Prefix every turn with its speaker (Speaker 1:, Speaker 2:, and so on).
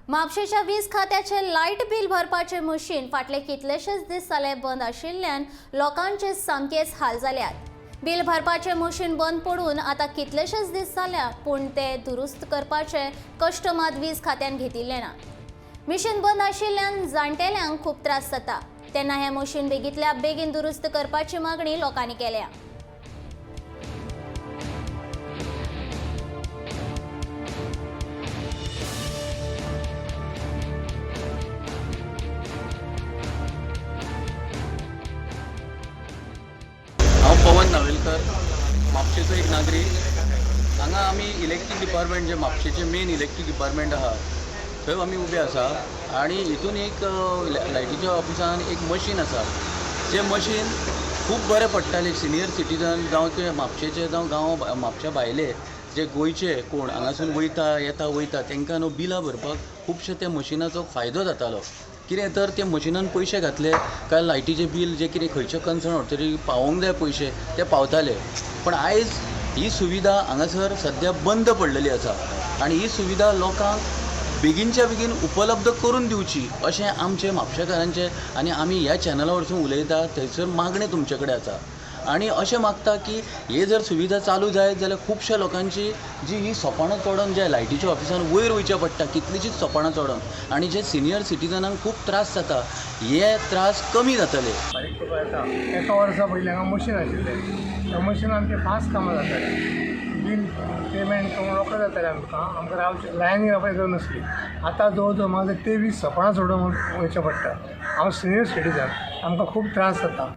Speaker 1: म्हापशेच्या वीज खात्याचे light bill भरपाचे machine फाटले कितलेशेच दीस जाले बंद आशिल्ल्यान लोकांचे सामकेच हाल जाल्यात। बिल भरपाचे मशीन बंद पडून आता कितलेशेच दीस जाल्या, पूण ते दुरुस्त करपाचे कष्ट मात वीज खात्यान घेतिल्ले ना। मशीन बंद आशिल्ल्यान जाणटेल्यांक खूप त्रास जाता, तेन्ना हे मशीन बेगींतल्या बेगीन दुरुस्त करपाची मागणी लोकांनी केल्या।
Speaker 2: हांव पवन नावेलकर, म्हापशेचो एक नागरीक। हांगा आमी इलेक्ट्रीक डिपार्टमेंट जे म्हापशेचे मेन इलेक्ट्रीक डिपार्टमेंट आहा थंय आमी उबे आसा आनी हितून एक लायटीच्या ऑफिसान एक मशीन आसा। जे मशीन खूब बरें पडटालें सिनियर सिटीजन जावं ते म्हापशेचे जावं गांव म्हापशा भायले जे गोंयचे कोण हांगासून वयता तांकां न्हू बिलां भरपाक खुबशे त्या मशिनाचो फायदो जातालो। कितें तर ते मशिनान पयशे घातले काय लायटीचे बिल जे कितें खंयचे कन्सर्न ऑथॉरिटी पावोंक जाय पयशे ते पावताले। पण आयज ही सुविधा हांगासर सद्या बंद पडलेली आसा आनी ही सुविधा लोकांक बेगीनच्या बेगीन उपलब्ध करून दिवची अशें आमचे म्हापशेकारांचे आनी आमी ह्या चॅनला वरसून उलयता थंयसर मागणें तुमचे कडेन आसा। आनी अशें मागता की हे जर सुविधा चालू जायत जाल्यार खुबश्या लोकांची जी ही सोपाणां चोडोन जे लायटीच्या ऑफिसान वयर वयचें पडटा कितलींशींच सोपाणां चोडोन आनी जे सिनियर सिटीजनांक खूब त्रास जाता हे त्रास कमी जातले।
Speaker 3: एका वर्सा पयलीं हांगा मशीन आशिल्लें, त्या मशिनान ते फास्ट कामां जातालीं, बील पेमेंट रोखडें जातालें आमकां रावचें लायनी रावपाची गरज नासली। आतां जवळ जवळ म्हाका 23 सोपाणां सोडून वयचें पडटा। हांव सिनियर सिटीजन, आमकां खूब त्रास जाता।